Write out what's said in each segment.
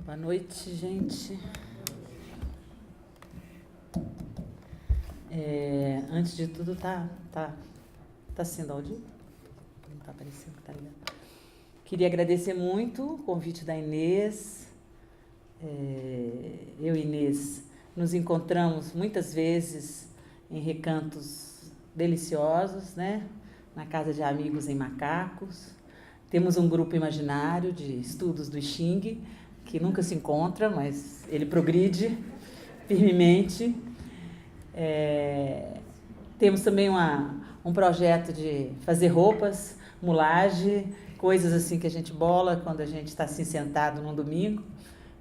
Boa noite, gente. Antes de tudo, tá sendo audível? Não tá aparecendo, tá ligado? Queria agradecer muito o convite da Inês. Eu e Inês nos encontramos muitas vezes em recantos deliciosos, né? Na casa de amigos em Macacos. Temos um grupo imaginário de estudos do Xing, que nunca se encontra, mas ele progride firmemente. Temos também um projeto de fazer roupas, mulagem, coisas assim que a gente bola quando a gente está assim sentado num domingo.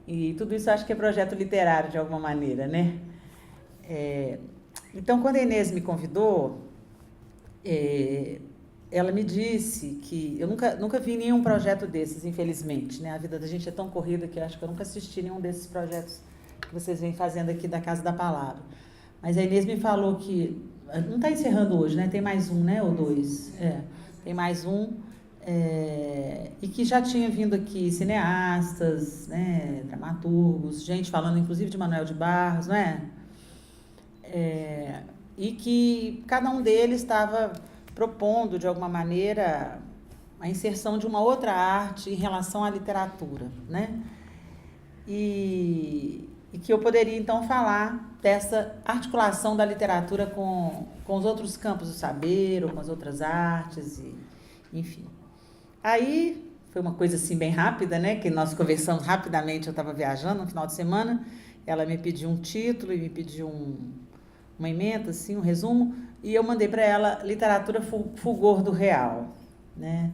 E tudo isso acho que é projeto literário de alguma maneira, né? Então, quando a Inês me convidou, ela me disse que eu nunca vi nenhum projeto desses, infelizmente, né? A vida da gente é tão corrida que eu acho que eu nunca assisti nenhum desses projetos que vocês vêm fazendo aqui da Casa da Palavra. Mas a Inês me falou que não está encerrando hoje, né? Tem mais um, né? Ou dois? Tem mais um. E que já tinha vindo aqui cineastas, né? Dramaturgos, gente falando inclusive de Manuel de Barros, não é? E que cada um deles estava propondo, de alguma maneira, a inserção de uma outra arte em relação à literatura, né? E que eu poderia, então, falar dessa articulação da literatura com os outros campos do saber, ou com as outras artes, enfim. Aí, foi uma coisa assim bem rápida, né? Que nós conversamos rapidamente, eu estava viajando no final de semana, ela me pediu um título e me pediu uma ementa, assim, um resumo, e eu mandei para ela Literatura Fulgor do Real, né?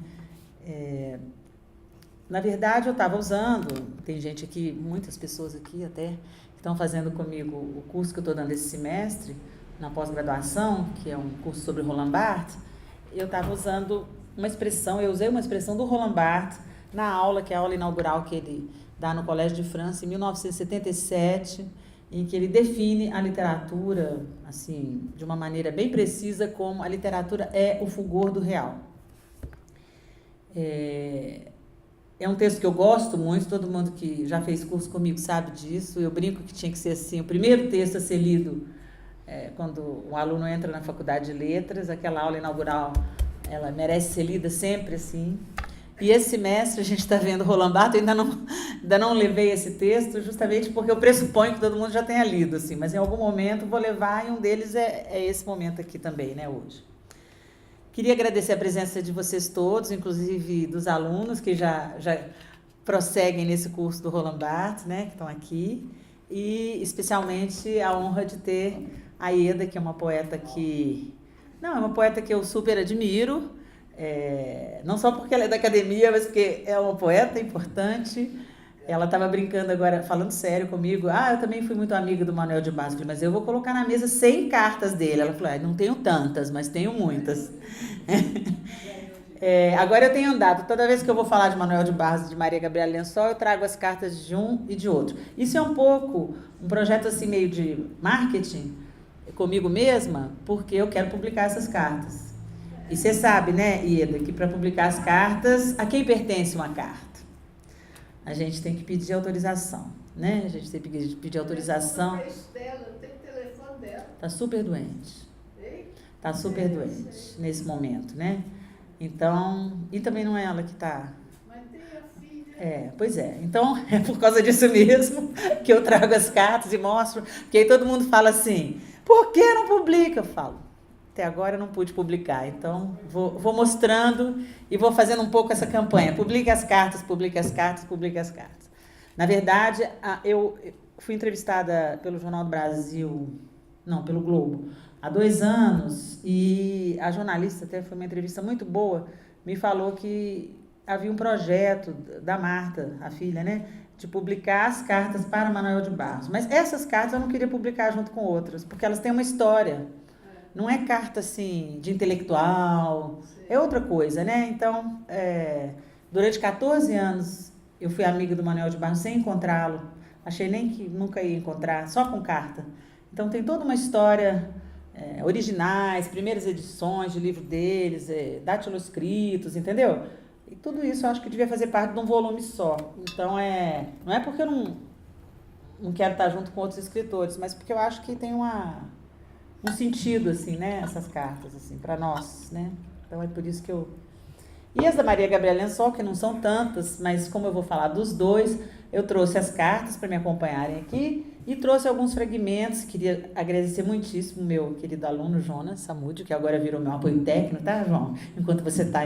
Na verdade, eu estava usando, tem gente aqui, muitas pessoas aqui até, que estão fazendo comigo o curso que eu estou dando esse semestre, na pós-graduação, que é um curso sobre Roland Barthes. Eu estava usando eu usei uma expressão do Roland Barthes na aula, que é a aula inaugural que ele dá no Colégio de França, em 1977, em que ele define a literatura, assim, de uma maneira bem precisa, como a literatura é o fulgor do real. É um texto que eu gosto muito, todo mundo que já fez curso comigo sabe disso. Eu brinco que tinha que ser assim, o primeiro texto a ser lido quando um aluno entra na faculdade de letras, aquela aula inaugural, ela merece ser lida sempre assim. E esse semestre a gente está vendo Roland Barthes, eu ainda não levei esse texto, justamente porque eu pressuponho que todo mundo já tenha lido, assim, mas em algum momento vou levar, e um deles é esse momento aqui também, né, hoje. Queria agradecer a presença de vocês todos, inclusive dos alunos que já prosseguem nesse curso do Roland Barthes, né, que estão aqui, e especialmente a honra de ter a Ieda, que é uma poeta que eu super admiro, não só porque ela é da academia, mas porque é uma poeta importante. Ela estava brincando agora, falando sério comigo. Eu também fui muito amiga do Manuel de Barros. Mas eu vou colocar na mesa 100 cartas dele. Ela falou, não tenho tantas, mas tenho muitas. Agora eu tenho andado. Toda vez que eu vou falar de Manuel de Barros e de Maria Gabriela Lençol, eu trago as cartas de um e de outro. Isso é um pouco um projeto assim meio de marketing comigo mesma, porque eu quero publicar essas cartas. E você sabe, né, Ieda, que para publicar as cartas, a quem pertence uma carta? A gente tem que pedir autorização, né? A gente tem que pedir autorização. Não tem o telefone dela. Tá super doente. Tá super doente nesse momento, né? Então, e também não é ela que tá. Mas tem a filha. Pois é. Então, é por causa disso mesmo que eu trago as cartas e mostro, porque aí todo mundo fala assim, por que não publica? Eu falo, até agora eu não pude publicar, então vou mostrando e vou fazendo um pouco essa campanha. Publique as cartas, publique as cartas, publique as cartas. Na verdade, eu fui entrevistada pelo Jornal do Brasil, pelo Globo, há 2 anos, e a jornalista, até foi uma entrevista muito boa, me falou que havia um projeto da Marta, a filha, né, de publicar as cartas para Manuel de Barros. Mas essas cartas eu não queria publicar junto com outras, porque elas têm uma história. Não é carta, assim, de intelectual, é outra coisa, né? Então, durante 14 anos, eu fui amiga do Manuel de Barros sem encontrá-lo. Achei nem que nunca ia encontrar, só com carta. Então, tem toda uma história, originais, primeiras edições de livro deles, dátilos escritos, entendeu? E tudo isso eu acho que devia fazer parte de um volume só. Então, não é porque eu não quero estar junto com outros escritores, mas porque eu acho que tem um sentido, assim, né? Essas cartas, assim, para nós, né? Então, é por isso que eu... E as da Maria Gabriela Lençol, que não são tantas, mas como eu vou falar dos dois, eu trouxe as cartas para me acompanharem aqui e trouxe alguns fragmentos. Queria agradecer muitíssimo o meu querido aluno Jonas Samúdio, que agora virou meu apoio técnico, tá, João? Enquanto você está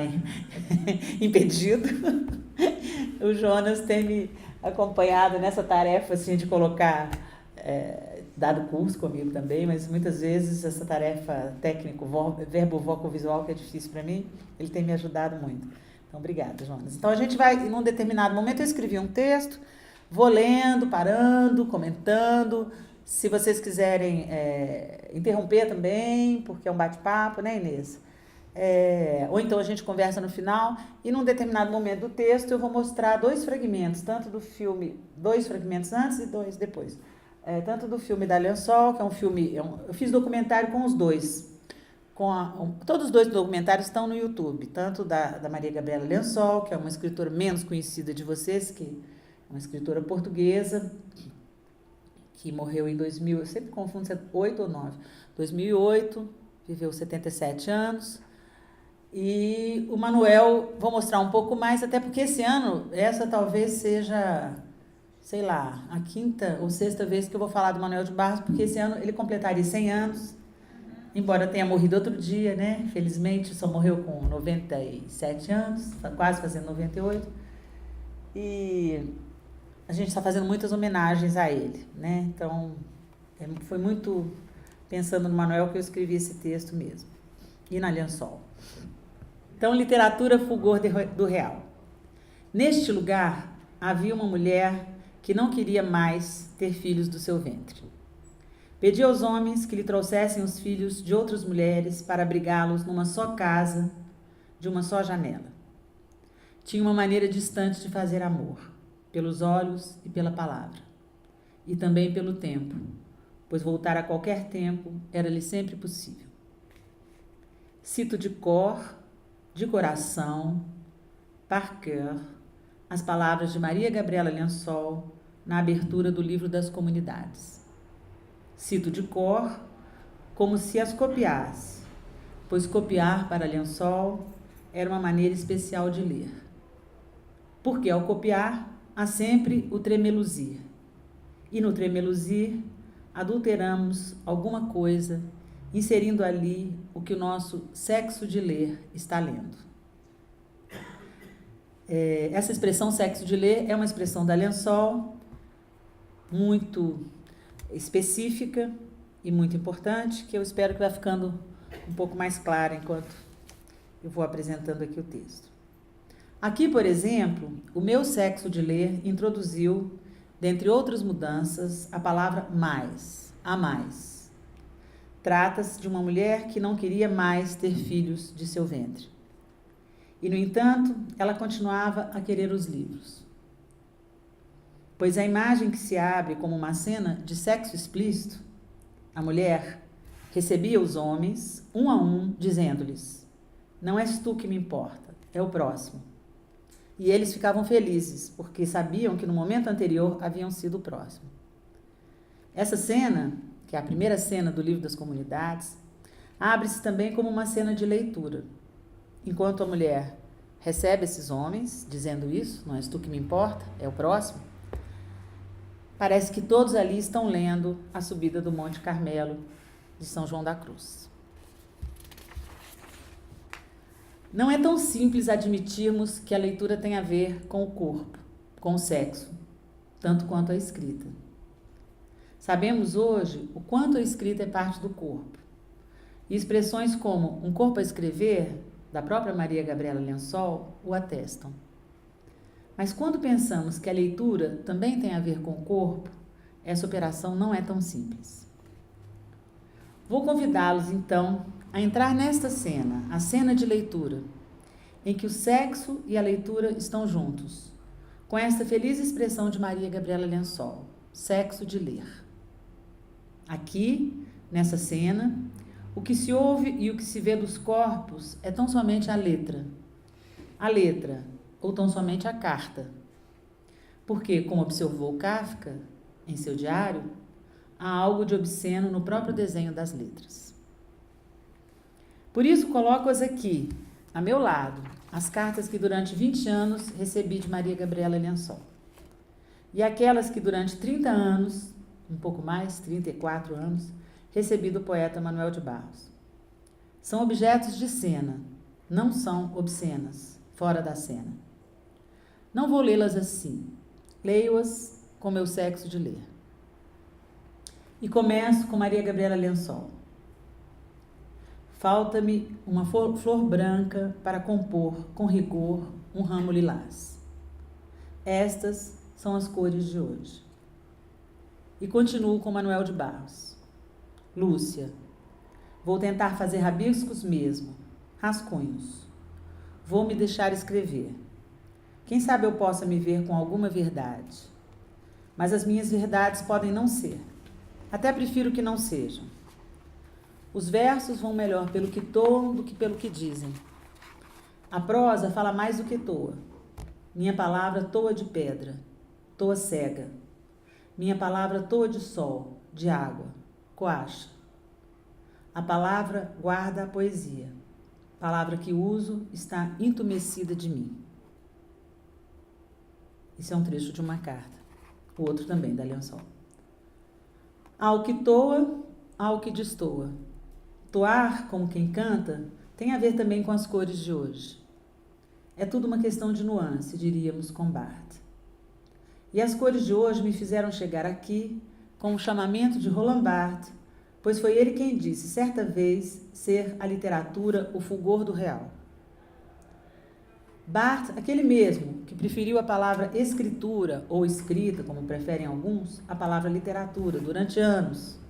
impedido. O Jonas tem me acompanhado nessa tarefa assim, de colocar, dado curso comigo também, mas muitas vezes essa tarefa verbo-voco-visual, que é difícil para mim, ele tem me ajudado muito. Então, obrigada, Jonas. Então, a gente vai, em um determinado momento, eu escrevi um texto, vou lendo, parando, comentando. Se vocês quiserem interromper também, porque é um bate-papo, né, Inês? Ou então a gente conversa no final, e num determinado momento do texto eu vou mostrar dois fragmentos, tanto do filme, dois fragmentos antes e dois depois. Tanto do filme da Lençol, que é um filme, eu fiz documentário com os dois. Todos os dois documentários estão no YouTube, tanto da Maria Gabriela Lençol, que é uma escritora menos conhecida de vocês, que é uma escritora portuguesa, que morreu em 2000, eu sempre confundo se é 8 ou 9, 2008, viveu 77 anos. E o Manuel, vou mostrar um pouco mais, até porque esse ano, essa talvez seja, sei lá, a quinta ou sexta vez que eu vou falar do Manuel de Barros, porque esse ano ele completaria 100 anos, embora tenha morrido outro dia, né? Felizmente, só morreu com 97 anos, quase fazendo 98. E a gente está fazendo muitas homenagens a ele, né? Então, foi muito pensando no Manuel que eu escrevi esse texto mesmo. E na Lençol. Então, literatura fulgor do real. Neste lugar, havia uma mulher que não queria mais ter filhos do seu ventre. Pedia aos homens que lhe trouxessem os filhos de outras mulheres para abrigá-los numa só casa, de uma só janela. Tinha uma maneira distante de fazer amor, pelos olhos e pela palavra, e também pelo tempo, pois voltar a qualquer tempo era-lhe sempre possível. Cito de cor, de coração, par cœur, as palavras de Maria Gabriela Lençol na abertura do Livro das Comunidades. Cito de cor, como se as copiasse, pois copiar para Lençol era uma maneira especial de ler. Porque ao copiar, há sempre o tremeluzir. E no tremeluzir, adulteramos alguma coisa, inserindo ali o que o nosso sexo de ler está lendo. Essa expressão sexo de ler é uma expressão da Lençol, muito específica e muito importante, que eu espero que vá ficando um pouco mais clara enquanto eu vou apresentando aqui o texto. Aqui, por exemplo, o meu sexo de ler introduziu, dentre outras mudanças, a palavra mais, a mais. Trata-se de uma mulher que não queria mais ter filhos de seu ventre. E, no entanto, ela continuava a querer os livros. Pois a imagem que se abre como uma cena de sexo explícito, a mulher recebia os homens, um a um, dizendo-lhes: não és tu que me importa, é o próximo. E eles ficavam felizes, porque sabiam que no momento anterior haviam sido o próximo. Essa cena, que é a primeira cena do Livro das Comunidades, abre-se também como uma cena de leitura. Enquanto a mulher recebe esses homens, dizendo isso, não és tu que me importa, é o próximo, parece que todos ali estão lendo a subida do Monte Carmelo de São João da Cruz. Não é tão simples admitirmos que a leitura tem a ver com o corpo, com o sexo, tanto quanto a escrita. Sabemos hoje o quanto a escrita é parte do corpo. E expressões como um corpo a escrever, da própria Maria Gabriela Lençol, o atestam. Mas quando pensamos que a leitura também tem a ver com o corpo, essa operação não é tão simples. Vou convidá-los, então, a entrar nesta cena, a cena de leitura, em que o sexo e a leitura estão juntos, com esta feliz expressão de Maria Gabriela Lençol, sexo de ler. Aqui, nessa cena, o que se ouve e o que se vê dos corpos é tão somente a letra. A letra, ou tão somente a carta. Porque, como observou Kafka em seu diário, há algo de obsceno no próprio desenho das letras. Por isso, coloco-as aqui, a meu lado, as cartas que durante 20 anos recebi de Maria Gabriela Lençol. E aquelas que durante 30 anos, um pouco mais, 34 anos, recebi do poeta Manuel de Barros. São objetos de cena, não são obscenas, fora da cena. Não vou lê-las assim, leio-as com meu sexo de ler. E começo com Maria Gabriela Lençol. Falta-me uma flor branca para compor, com rigor, um ramo lilás. Estas são as cores de hoje. E continuo com Manuel de Barros. Lúcia, vou tentar fazer rabiscos mesmo, rascunhos. Vou me deixar escrever. Quem sabe eu possa me ver com alguma verdade. Mas as minhas verdades podem não ser. Até prefiro que não sejam. Os versos vão melhor pelo que toam do que pelo que dizem. A prosa fala mais do que toa. Minha palavra toa de pedra, toa cega. Minha palavra toa de sol, de água, coacha. A palavra guarda a poesia. Palavra que uso está entumecida de mim. Isso é um trecho de uma carta. O outro também, da Lençol. Ao que toa, ao que destoa. Toar, como quem canta, tem a ver também com as cores de hoje. É tudo uma questão de nuance, diríamos com Barthes. E as cores de hoje me fizeram chegar aqui com o chamamento de Roland Barthes, pois foi ele quem disse, certa vez, ser a literatura o fulgor do real. Barthes, aquele mesmo que preferiu a palavra escritura, ou escrita, como preferem alguns, a palavra literatura, durante anos.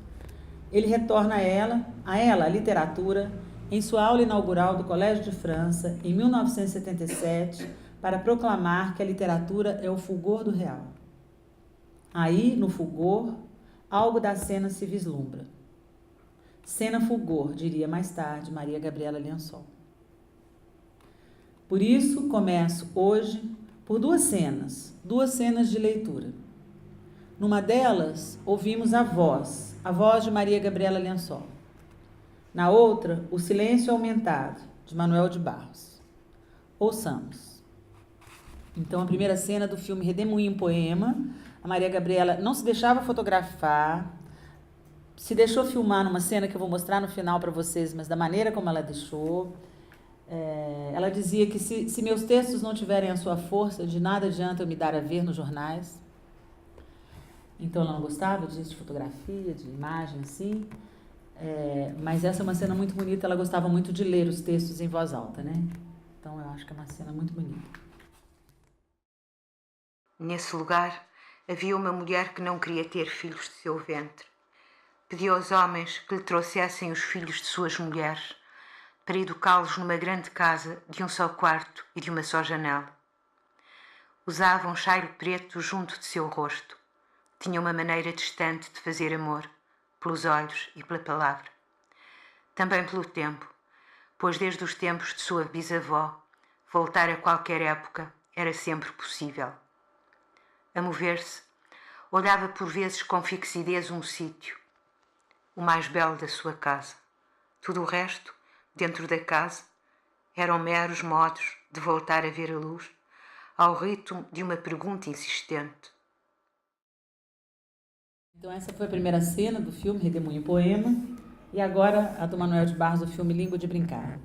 Ele retorna a ela, a literatura, em sua aula inaugural do Colégio de França, em 1977, para proclamar que a literatura é o fulgor do real. Aí, no fulgor, algo da cena se vislumbra. Cena fulgor, diria mais tarde Maria Gabriela Lençol. Por isso, começo hoje por duas cenas de leitura. Numa delas, ouvimos a voz de Maria Gabriela Lençol. Na outra, O Silêncio Aumentado, de Manuel de Barros. Ouçamos. Então, a primeira cena do filme Redemoinho Poema, a Maria Gabriela não se deixava fotografar, se deixou filmar numa cena que eu vou mostrar no final para vocês, mas da maneira como ela deixou. Ela dizia que se meus textos não tiverem a sua força, de nada adianta eu me dar a ver nos jornais. Então ela não gostava disso, de fotografia, de imagem, assim. Mas essa é uma cena muito bonita, ela gostava muito de ler os textos em voz alta, né? Então eu acho que é uma cena muito bonita. Nesse lugar havia uma mulher que não queria ter filhos de seu ventre. Pediu aos homens que lhe trouxessem os filhos de suas mulheres para educá-los numa grande casa de um só quarto e de uma só janela. Usava um chairo preto junto de seu rosto. Tinha uma maneira distante de fazer amor, pelos olhos e pela palavra. Também pelo tempo, pois desde os tempos de sua bisavó, voltar a qualquer época era sempre possível. A mover-se, olhava por vezes com fixidez um sítio, o mais belo da sua casa. Tudo o resto, dentro da casa, eram meros modos de voltar a ver a luz, ao ritmo de uma pergunta insistente. Então essa foi a primeira cena do filme Redemoinho Poema, e agora a do Manuel de Barros, do filme Língua de Brincar.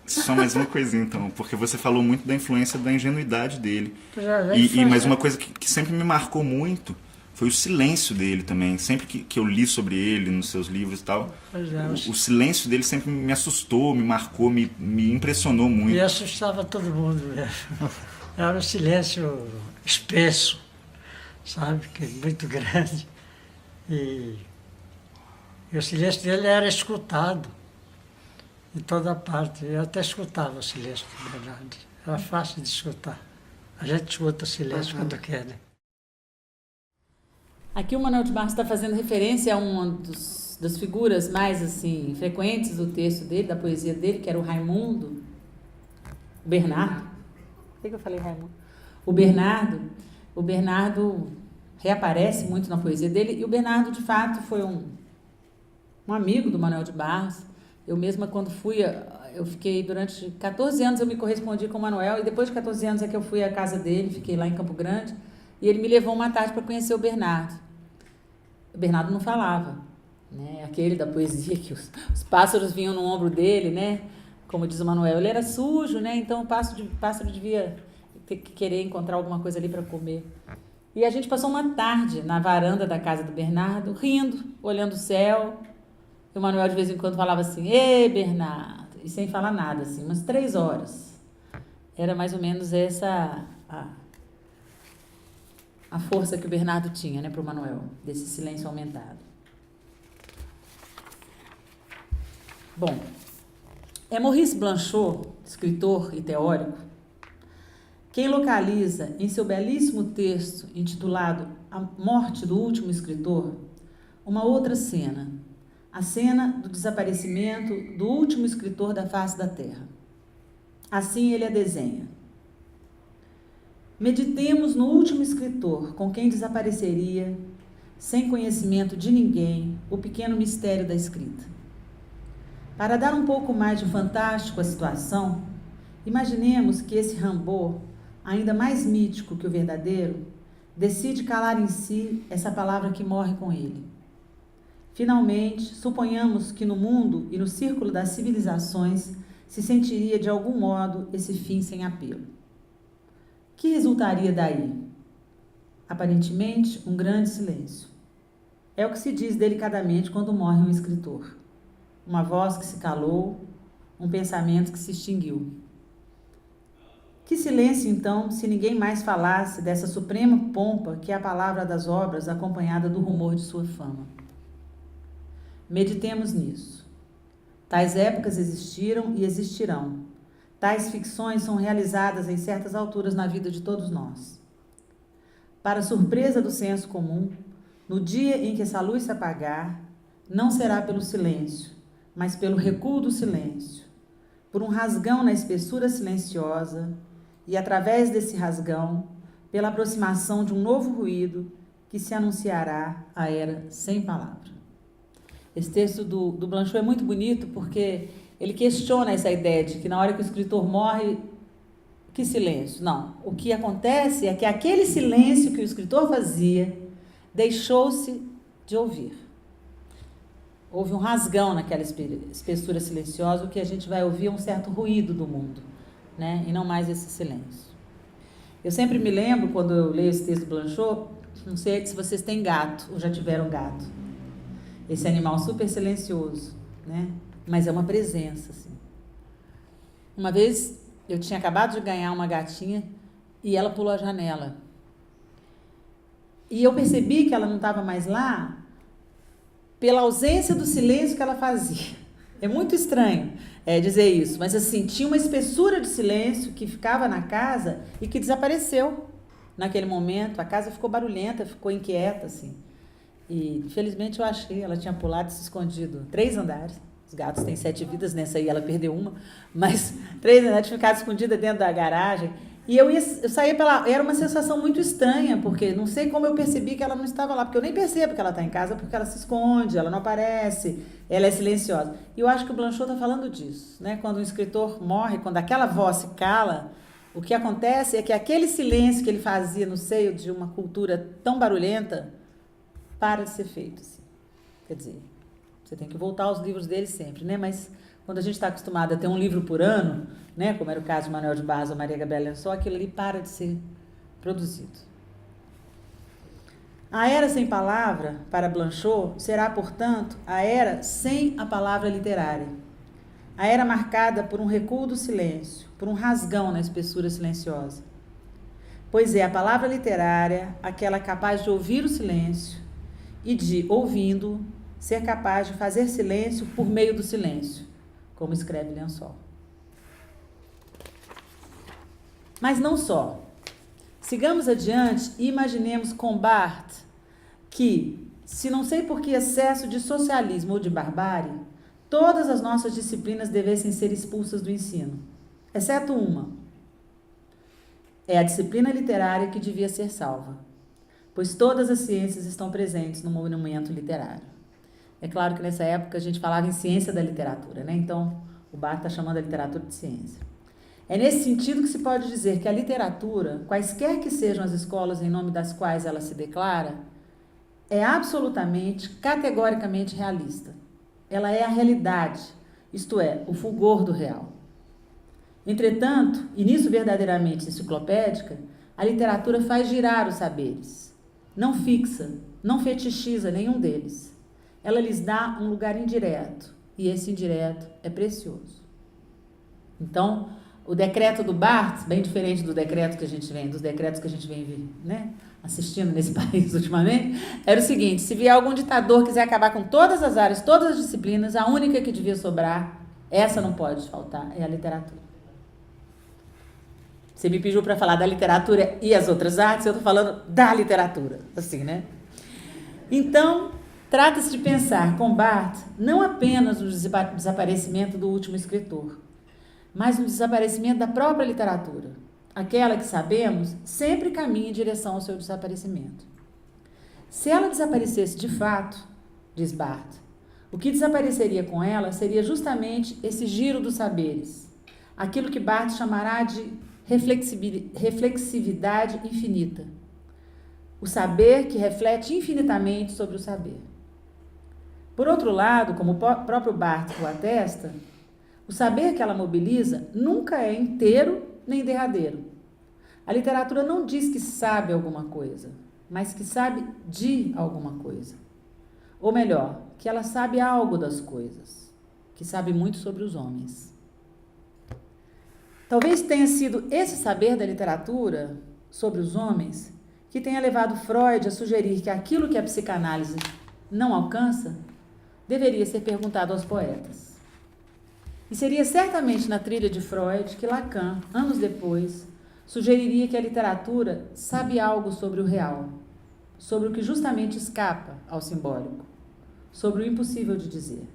Só mais uma coisinha então, porque você falou muito da influência da ingenuidade dele. Mas uma coisa que sempre me marcou muito foi o silêncio dele também. Sempre que eu li sobre ele nos seus livros e tal, o silêncio dele sempre me assustou, me marcou, me impressionou muito. E assustava todo mundo mesmo. Era um silêncio espesso, sabe, que muito grande. E o silêncio dele era escutado em toda parte. Eu até escutava o silêncio, de verdade. Era fácil de escutar. A gente escuta o silêncio quando quer, né? Aqui o Manuel de Barros está fazendo referência a uma das figuras mais assim frequentes do texto dele, da poesia dele, que era o Raimundo, o Bernardo. O que eu falei, Raimundo? O Bernardo reaparece muito na poesia dele, e o Bernardo, de fato, foi um amigo do Manuel de Barros. Eu mesma, quando fui, eu fiquei durante 14 anos, eu me correspondi com o Manuel, e depois de 14 anos é que eu fui à casa dele, fiquei lá em Campo Grande, e ele me levou uma tarde para conhecer o Bernardo. O Bernardo não falava, né? Aquele da poesia que os pássaros vinham no ombro dele, né? Como diz o Manuel, ele era sujo, né? Então o pássaro devia ter que querer encontrar alguma coisa ali para comer. E a gente passou uma tarde na varanda da casa do Bernardo, rindo, olhando o céu. E o Manuel de vez em quando falava assim, ei, Bernardo, e sem falar nada, assim, umas 3 horas. Era mais ou menos essa a força que o Bernardo tinha, né, para o Manuel, desse silêncio aumentado. Bom, é Maurice Blanchot, escritor e teórico, quem localiza em seu belíssimo texto intitulado A Morte do Último Escritor, uma outra cena, a cena do desaparecimento do último escritor da face da Terra. Assim ele a desenha. Meditemos no último escritor com quem desapareceria, sem conhecimento de ninguém, o pequeno mistério da escrita. Para dar um pouco mais de fantástico à situação, imaginemos que esse Rimbaud, ainda mais mítico que o verdadeiro, decide calar em si essa palavra que morre com ele. Finalmente, suponhamos que no mundo e no círculo das civilizações se sentiria de algum modo esse fim sem apelo. Que resultaria daí? Aparentemente, um grande silêncio. É o que se diz delicadamente quando morre um escritor. Uma voz que se calou, um pensamento que se extinguiu. Que silêncio, então, se ninguém mais falasse dessa suprema pompa que é a palavra das obras acompanhada do rumor de sua fama. Meditemos nisso. Tais épocas existiram e existirão. Tais ficções são realizadas em certas alturas na vida de todos nós. Para surpresa do senso comum, no dia em que essa luz se apagar, não será pelo silêncio, mas pelo recuo do silêncio, por um rasgão na espessura silenciosa e, através desse rasgão, pela aproximação de um novo ruído que se anunciará a era sem palavra. Esse texto do Blanchot é muito bonito porque ele questiona essa ideia de que na hora que o escritor morre, que silêncio? Não, o que acontece é que aquele silêncio que o escritor fazia deixou-se de ouvir. Houve um rasgão naquela espessura silenciosa, o que a gente vai ouvir é um certo ruído do mundo, né? E não mais esse silêncio. Eu sempre me lembro, quando eu leio esse texto do Blanchot, não sei se vocês têm gato ou já tiveram gato. Esse animal super silencioso, né? Mas é uma presença, assim. Uma vez eu tinha acabado de ganhar uma gatinha e ela pulou a janela. E eu percebi que ela não estava mais lá pela ausência do silêncio que ela fazia. É muito estranho dizer isso, mas assim, tinha uma espessura de silêncio que ficava na casa e que desapareceu naquele momento. A casa ficou barulhenta, ficou inquieta, assim. E, infelizmente, eu achei, ela tinha pulado e se escondido 3 andares. Os gatos têm 7 vidas, nessa aí ela perdeu uma, mas 3 andares, ficado escondida dentro da garagem. E eu saía era uma sensação muito estranha, porque não sei como eu percebi que ela não estava lá, porque eu nem percebo que ela está em casa, porque ela se esconde, ela não aparece, ela é silenciosa. E eu acho que o Blanchot está falando disso, né? Quando um escritor morre, quando aquela voz se cala, o que acontece é que aquele silêncio que ele fazia no seio de uma cultura tão barulhenta para de ser feito, assim. Quer dizer, você tem que voltar aos livros dele sempre, né? Mas quando a gente está acostumado a ter um livro por ano, né? Como era o caso de Manuel de Barros ou Maria Gabriela Lençol, aquilo ali para de ser produzido. A era sem palavra, para Blanchot, será, portanto, a era sem a palavra literária. A era marcada por um recuo do silêncio, por um rasgão na espessura silenciosa. Pois é a palavra literária aquela capaz de ouvir o silêncio e de, ouvindo, ser capaz de fazer silêncio por meio do silêncio, como escreve Lençol. Mas não só. Sigamos adiante e imaginemos com Barthes que, se não sei por que excesso de socialismo ou de barbárie, todas as nossas disciplinas devessem ser expulsas do ensino, exceto uma. É a disciplina literária que devia ser salva, pois todas as ciências estão presentes no monumento literário. É claro que nessa época a gente falava em ciência da literatura, né? Então o Barthes está chamando a literatura de ciência. É nesse sentido que se pode dizer que a literatura, quaisquer que sejam as escolas em nome das quais ela se declara, é absolutamente, categoricamente realista. Ela é a realidade, isto é, o fulgor do real. Entretanto, e nisso verdadeiramente enciclopédica, a literatura faz girar os saberes. Não fixa, não fetichiza nenhum deles. Ela lhes dá um lugar indireto, e esse indireto é precioso. Então, o decreto do Barthes, bem diferente dos decretos que a gente vem, né, assistindo nesse país ultimamente, era o seguinte: se vier algum ditador quiser acabar com todas as áreas, todas as disciplinas, a única que devia sobrar, essa não pode faltar, é a literatura. Você me pediu para falar da literatura e as outras artes, eu estou falando da literatura, assim, né? Então, trata-se de pensar com Barthes não apenas no desaparecimento do último escritor, mas no desaparecimento da própria literatura. Aquela que sabemos sempre caminha em direção ao seu desaparecimento. Se ela desaparecesse de fato, diz Barthes, o que desapareceria com ela seria justamente esse giro dos saberes, aquilo que Barthes chamará de reflexividade infinita. O saber que reflete infinitamente sobre o saber. Por outro lado, como o próprio Barthes o atesta, o saber que ela mobiliza nunca é inteiro nem derradeiro. A literatura não diz que sabe alguma coisa, mas que sabe de alguma coisa. Ou melhor, que ela sabe algo das coisas, que sabe muito sobre os homens. Talvez tenha sido esse saber da literatura sobre os homens que tenha levado Freud a sugerir que aquilo que a psicanálise não alcança deveria ser perguntado aos poetas. E seria certamente na trilha de Freud que Lacan, anos depois, sugeriria que a literatura sabe algo sobre o real, sobre o que justamente escapa ao simbólico, sobre o impossível de dizer.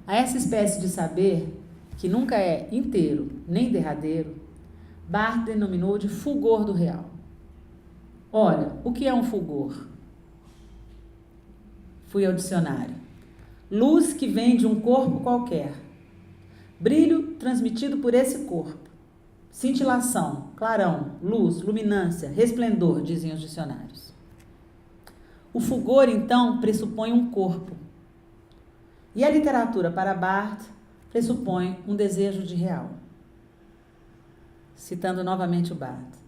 A essa espécie de saber, que nunca é inteiro nem derradeiro, Barthes denominou de fulgor do real. Ora, o que é um fulgor? Fui ao dicionário. Luz que vem de um corpo qualquer. Brilho transmitido por esse corpo. Cintilação, clarão, luz, luminância, resplendor, dizem os dicionários. O fulgor, então, pressupõe um corpo. E a literatura, para Barthes, pressupõe um desejo de real. Citando novamente o Barthes.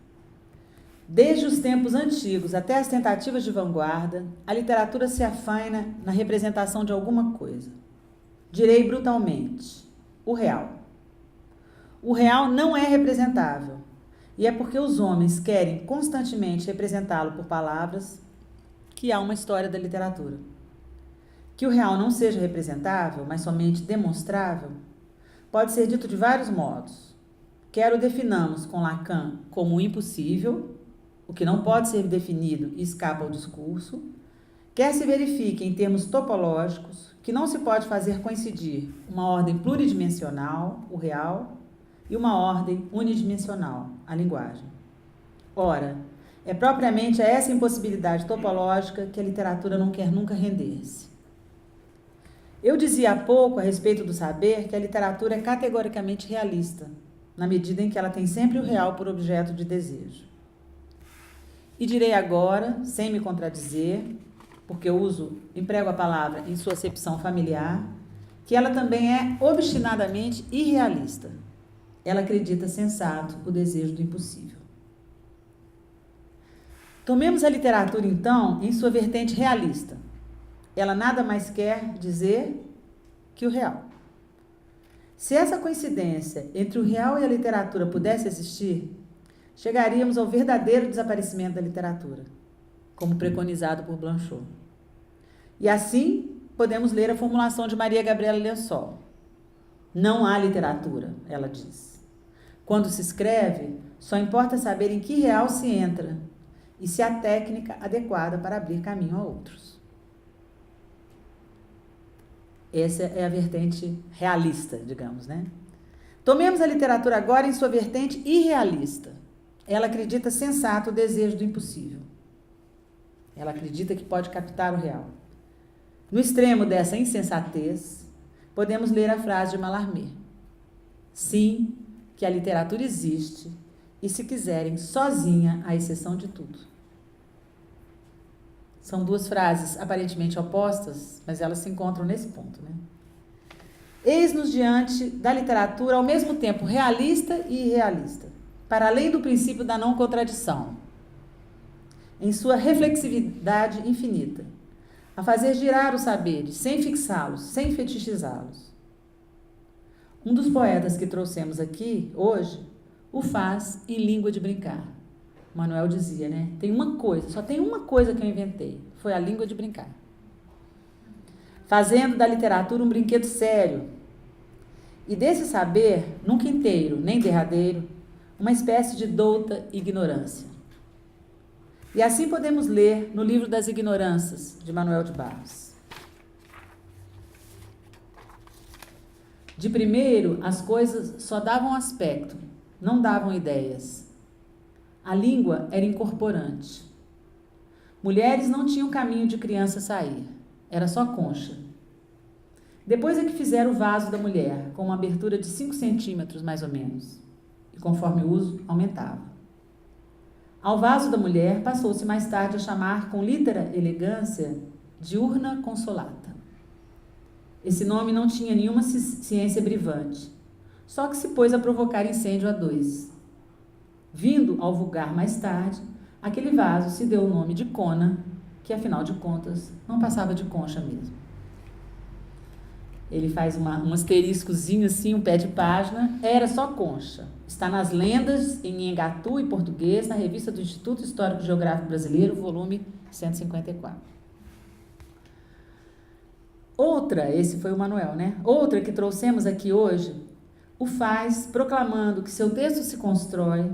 Desde os tempos antigos até as tentativas de vanguarda, a literatura se afaina na representação de alguma coisa. Direi brutalmente, o real. O real não é representável, e é porque os homens querem constantemente representá-lo por palavras que há uma história da literatura. Que o real não seja representável, mas somente demonstrável, pode ser dito de vários modos. Quer o definamos com Lacan como impossível, o que não pode ser definido e escapa ao discurso, quer se verifique em termos topológicos que não se pode fazer coincidir uma ordem pluridimensional, o real, e uma ordem unidimensional, a linguagem. Ora, é propriamente a essa impossibilidade topológica que a literatura não quer nunca render-se. Eu dizia há pouco, a respeito do saber, que a literatura é categoricamente realista, na medida em que ela tem sempre o real por objeto de desejo. E direi agora, sem me contradizer, porque eu emprego a palavra em sua acepção familiar, que ela também é obstinadamente irrealista. Ela acredita sensato o desejo do impossível. Tomemos a literatura, então, em sua vertente realista. Ela nada mais quer dizer que o real. Se essa coincidência entre o real e a literatura pudesse existir, chegaríamos ao verdadeiro desaparecimento da literatura, como preconizado por Blanchot. E assim, podemos ler a formulação de Maria Gabriela Lençol. Não há literatura, ela diz. Quando se escreve, só importa saber em que real se entra e se há técnica adequada para abrir caminho a outros. Essa é a vertente realista, digamos, né? Tomemos a literatura agora em sua vertente irrealista. Ela acredita sensato o desejo do impossível. Ela acredita que pode captar o real. No extremo dessa insensatez, podemos ler a frase de Mallarmé. Sim, que a literatura existe, e se quiserem, sozinha, à exceção de tudo. São duas frases aparentemente opostas, mas elas se encontram nesse ponto, né? Eis-nos diante da literatura ao mesmo tempo realista e irrealista, para além do princípio da não contradição, em sua reflexividade infinita, a fazer girar os saberes, sem fixá-los, sem fetichizá-los. Um dos poetas que trouxemos aqui, hoje, o faz em língua de brincar. Manuel dizia, né? Só tem uma coisa que eu inventei, foi a língua de brincar. Fazendo da literatura um brinquedo sério, e desse saber, nunca inteiro, nem derradeiro, uma espécie de douta ignorância. E assim podemos ler no Livro das Ignorâncias, de Manuel de Barros. De primeiro, as coisas só davam aspecto, não davam ideias. A língua era incorporante. Mulheres não tinham caminho de criança sair, era só concha. Depois é que fizeram o vaso da mulher, com uma abertura de 5 centímetros, mais ou menos, e conforme o uso, aumentava. Ao vaso da mulher passou-se mais tarde a chamar com lítera elegância de urna consolata. Esse nome não tinha nenhuma ciência brivante, só que se pôs a provocar incêndio a 2. Vindo ao vulgar mais tarde, aquele vaso se deu o nome de cona, que afinal de contas não passava de concha mesmo. Ele faz um asteriscozinho assim, um pé de página, era só concha. Está nas lendas em Engatu e português, na revista do Instituto Histórico Geográfico Brasileiro, volume 154. Outra, esse foi o Manuel, né? Outra que trouxemos aqui hoje, o faz proclamando que seu texto se constrói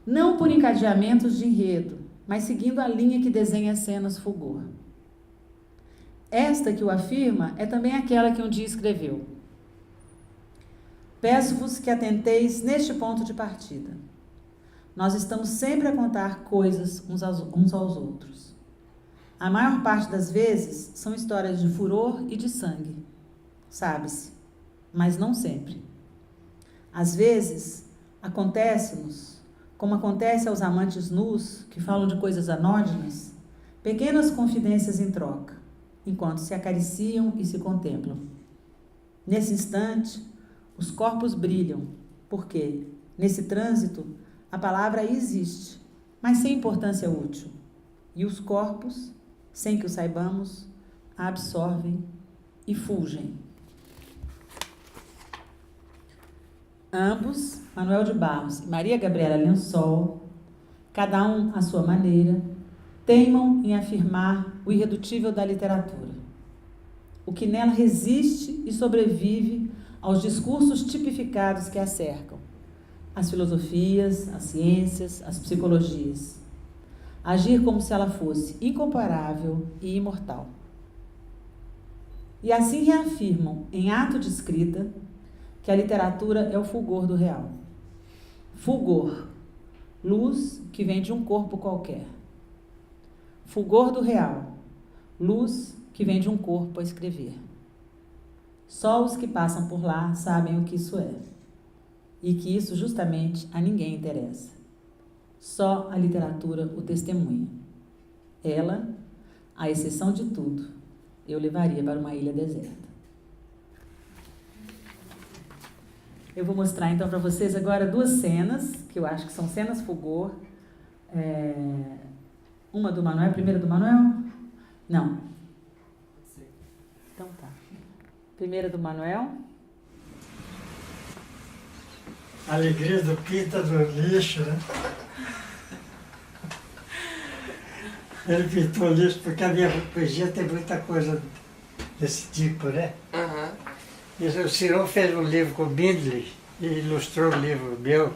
não por encadeamentos de enredo, mas seguindo a linha que desenha cenas fulgor. Esta que o afirma é também aquela que um dia escreveu. Peço-vos que atenteis neste ponto de partida. Nós estamos sempre a contar coisas uns aos outros. A maior parte das vezes são histórias de furor e de sangue, sabe-se, mas não sempre. Às vezes, acontece-nos, como acontece aos amantes nus que falam de coisas anódinas, pequenas confidências em troca, enquanto se acariciam e se contemplam. Nesse instante, os corpos brilham, porque, nesse trânsito, a palavra existe, mas sem importância útil, e os corpos, sem que o saibamos, a absorvem e fulgem. Ambos, Manuel de Barros e Maria Gabriela Lençol, cada um à sua maneira, teimam em afirmar o irredutível da literatura, o que nela resiste e sobrevive aos discursos tipificados que a cercam, as filosofias, as ciências, as psicologias. Agir como se ela fosse incomparável e imortal. E assim reafirmam, em ato de escrita, que a literatura é o fulgor do real. Fulgor, luz que vem de um corpo qualquer. Fulgor do real, luz que vem de um corpo a escrever. Só os que passam por lá sabem o que isso é, e que isso justamente a ninguém interessa. Só a literatura o testemunha. Ela, à exceção de tudo, eu levaria para uma ilha deserta. Eu vou mostrar então para vocês agora 2 cenas, que eu acho que são cenas fulgor. Uma do Manuel, a primeira do Manuel? Não. Então tá. Primeira do Manuel. A alegria do pinta do lixo, né? Ele pintou o lixo porque a minha poesia tem muita coisa desse tipo, né? E o Cirão fez um livro com o Bindley e ilustrou o livro meu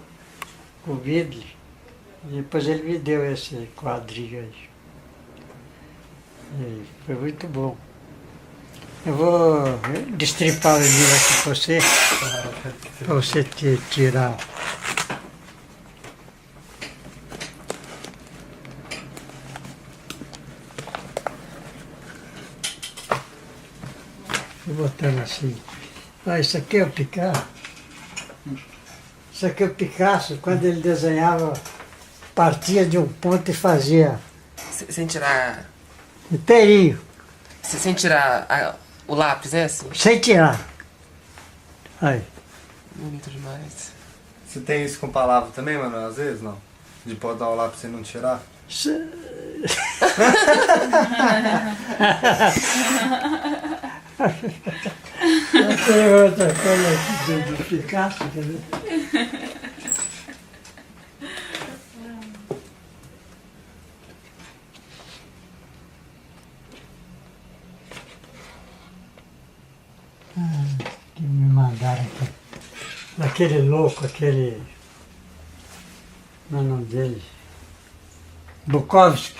com o Bindley. E depois ele me deu esse quadrinho aí. E foi muito bom. Eu vou destripar o livro aqui para você tirar. Vou botando assim. Ah, isso aqui é o Picasso. Isso aqui é o Picasso, quando ele desenhava, partia de um ponto e fazia Sem tirar. inteirinho. Sem tirar o lápis, é assim? Sem tirar. Aí. Bonito demais. Você tem isso com palavra também, mano? Às vezes, não? De botar o lápis e não tirar? Tem outra coisa aqui do Picasso, quer ver? Que me mandaram aqui. Daquele louco, aquele. Não é o nome dele? Bukowski.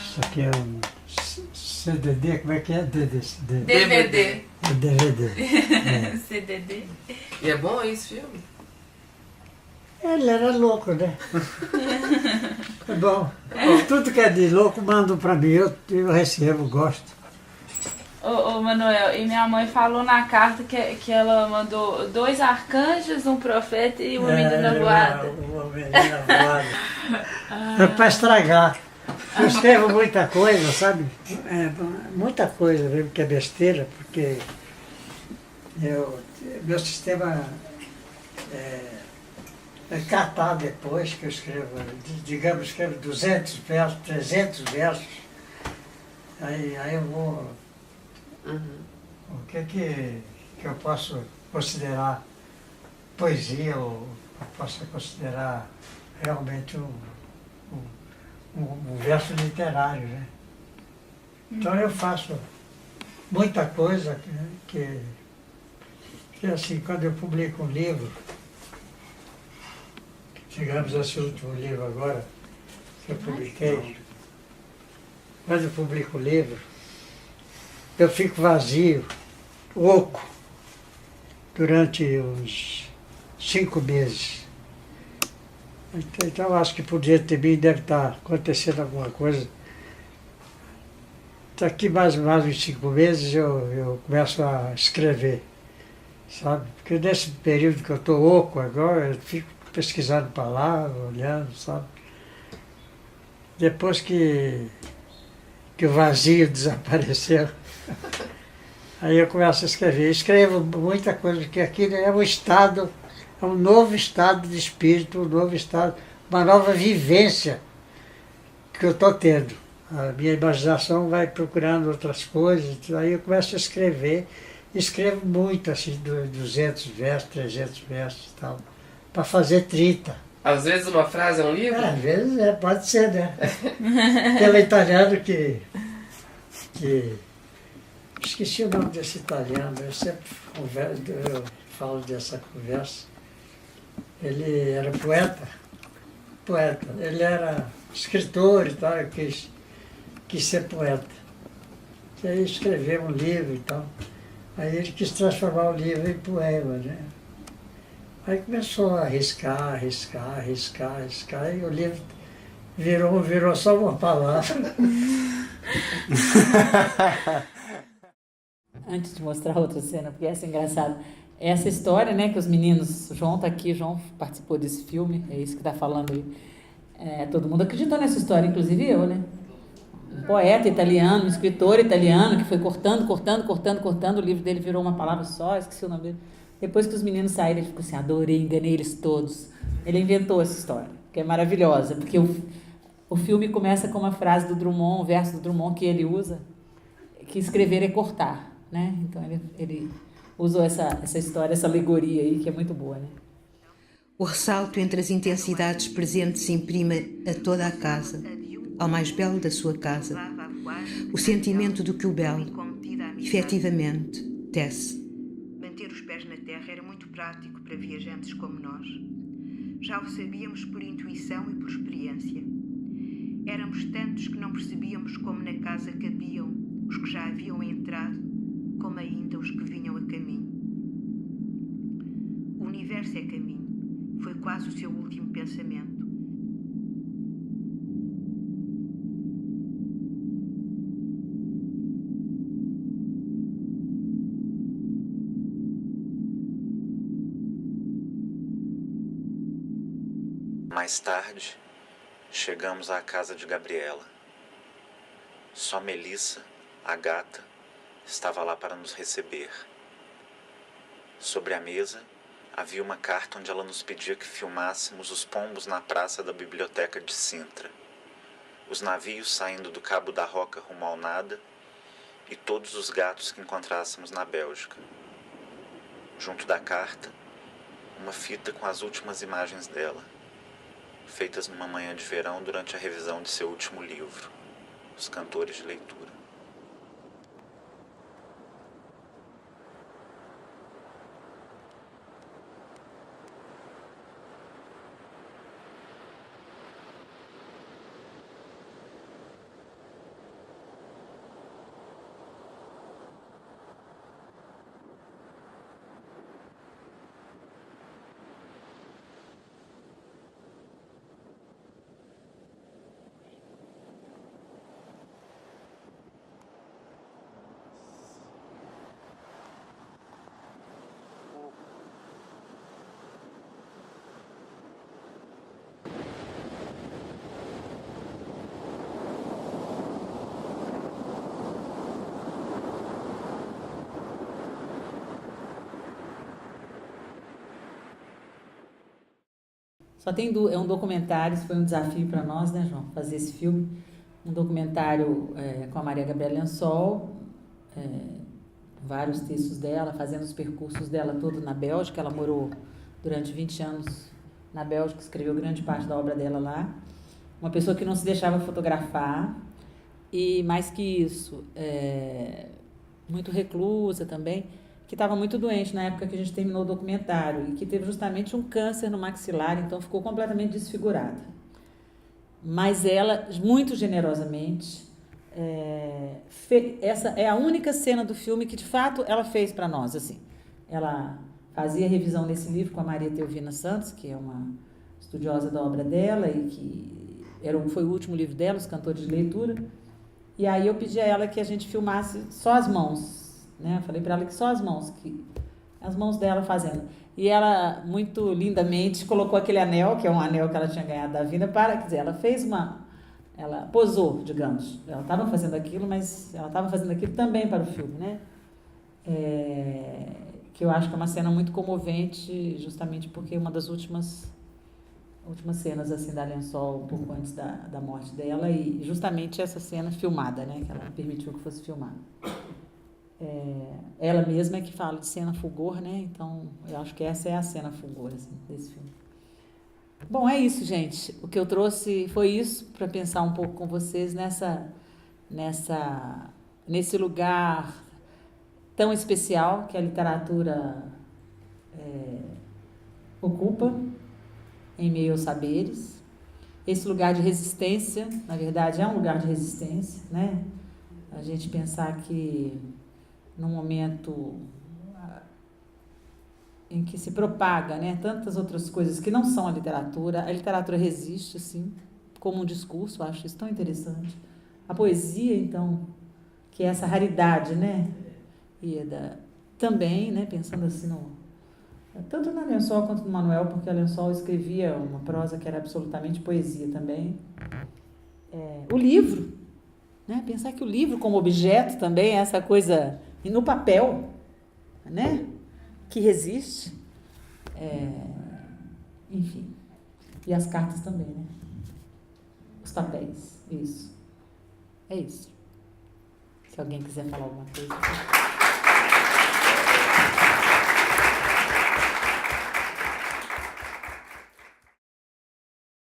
Isso aqui é um CDD, como é que é? DVD. É DVD. CDD. E é bom esse filme? Ele era louco, né? É bom. Tudo que é de louco mandam pra mim, eu recebo, gosto. Ô Manuel, e minha mãe falou na carta que ela mandou 2 arcanjos, um profeta e uma menina voada. Uma menina voada. É pra estragar. Eu escrevo muita coisa, sabe? Muita coisa mesmo que é besteira, porque meu sistema é catar depois que eu escrevo. Digamos, escrevo 200 versos, 300 versos. Aí eu vou... O que eu posso considerar poesia ou posso considerar realmente um verso literário, né? Então eu faço muita coisa que assim, quando eu publico um livro, digamos esse último livro agora que eu publiquei, quando eu publico o livro, eu fico vazio, oco, durante uns 5 meses. Então acho que por dentro de mim deve estar acontecendo alguma coisa. Daqui mais uns 5 meses eu começo a escrever, sabe? Porque nesse período que eu estou oco agora, eu fico pesquisando palavras, olhando, sabe? Depois que o vazio desapareceu, aí eu começo a escrever. Escrevo muita coisa, porque aqui é um estado, é um novo estado de espírito, um novo estado, uma nova vivência que eu estou tendo. A minha imaginação vai procurando outras coisas, aí eu começo a escrever. Escrevo muito, assim, 200 versos, 300 versos e tal, para fazer 30. Às vezes uma frase é um livro? Às vezes pode ser, né? Aquele italiano que... Esqueci o nome desse italiano, eu sempre eu falo dessa conversa. Ele era poeta. Ele era escritor e tal, quis ser poeta. E aí escreveu um livro e tal. Aí ele quis transformar o livro em poema, né? Aí começou a riscar, e o livro virou só uma palavra. Antes de mostrar outra cena, porque essa é engraçada. Essa história, né, que os meninos... João está aqui, João participou desse filme, é isso que está falando aí. Todo mundo acreditou nessa história, inclusive eu, né? Um poeta italiano, um escritor italiano que foi cortando, o livro dele virou uma palavra só, esqueci o nome dele. Depois que os meninos saíram, ele ficou assim, adorei, enganei eles todos. Ele inventou essa história, que é maravilhosa, porque o filme começa com uma frase do Drummond, um verso do Drummond que ele usa, que escrever é cortar, né? Então ele usou essa história, essa alegoria aí, que é muito boa, né? O ressalto entre as intensidades presentes se imprime a toda a casa, ao mais belo da sua casa, o sentimento do que o belo, efetivamente, tece. Manter os pés na terra era muito prático para viajantes como nós. Já o sabíamos por intuição e por experiência. Éramos tantos que não percebíamos como na casa cabiam os que já haviam entrado, como ainda os que vinham a caminho. O universo é caminho, foi quase o seu último pensamento. Mais tarde, chegamos à casa de Gabriela. Só Melissa, a gata, estava lá para nos receber. Sobre a mesa, havia uma carta onde ela nos pedia que filmássemos os pombos na praça da biblioteca de Sintra, os navios saindo do Cabo da Roca rumo ao nada e todos os gatos que encontrássemos na Bélgica. Junto da carta, uma fita com as últimas imagens dela, feitas numa manhã de verão durante a revisão de seu último livro, Os Cantores de Leitura. Só tem é um documentário, isso foi um desafio para nós, né, João, fazer esse filme. Um documentário com a Maria Gabriela Lençol, vários textos dela, fazendo os percursos dela todo na Bélgica. Ela morou durante 20 anos na Bélgica, escreveu grande parte da obra dela lá. Uma pessoa que não se deixava fotografar e, mais que isso, muito reclusa também, que estava muito doente na época que a gente terminou o documentário e que teve justamente um câncer no maxilar, então ficou completamente desfigurada. Mas ela, muito generosamente, essa é a única cena do filme que, de fato, ela fez para nós. Assim. Ela fazia revisão nesse livro com a Maria Teovina Santos, que é uma estudiosa da obra dela e que foi o último livro dela, Os Cantores de Leitura. E aí eu pedi a ela que a gente filmasse só as mãos. Né? Eu falei para ela que só as mãos dela fazendo. E ela, muito lindamente, colocou aquele anel, que é um anel que ela tinha ganhado da vida, quer dizer, ela posou, digamos. Ela estava fazendo aquilo, mas ela estava fazendo aquilo também para o filme, né? Que eu acho que é uma cena muito comovente, justamente porque é uma das últimas cenas assim, da Lençol, um pouco antes da morte dela, e justamente essa cena filmada, né? Que ela permitiu que fosse filmada. Ela mesma é que fala de cena fulgor, né? Então, eu acho que essa é a cena fulgor assim, desse filme. Bom, é isso, gente. O que eu trouxe foi isso, para pensar um pouco com vocês nesse lugar tão especial que a literatura ocupa em meio aos saberes. Esse lugar de resistência, na verdade, é um lugar de resistência, né? A gente pensar que num momento em que se propaga, né, tantas outras coisas que não são a literatura resiste, sim, como um discurso, eu acho isso tão interessante. A poesia, então, que é essa raridade, né, Ieda, também, né, pensando assim, tanto na Lençol quanto no Manuel, porque a Lençol escrevia uma prosa que era absolutamente poesia também. O livro, né, pensar que o livro como objeto também é essa coisa... E no papel, né? Que resiste. Enfim. E as cartas também, né? Os papéis. Isso. É isso. Se alguém quiser falar alguma coisa.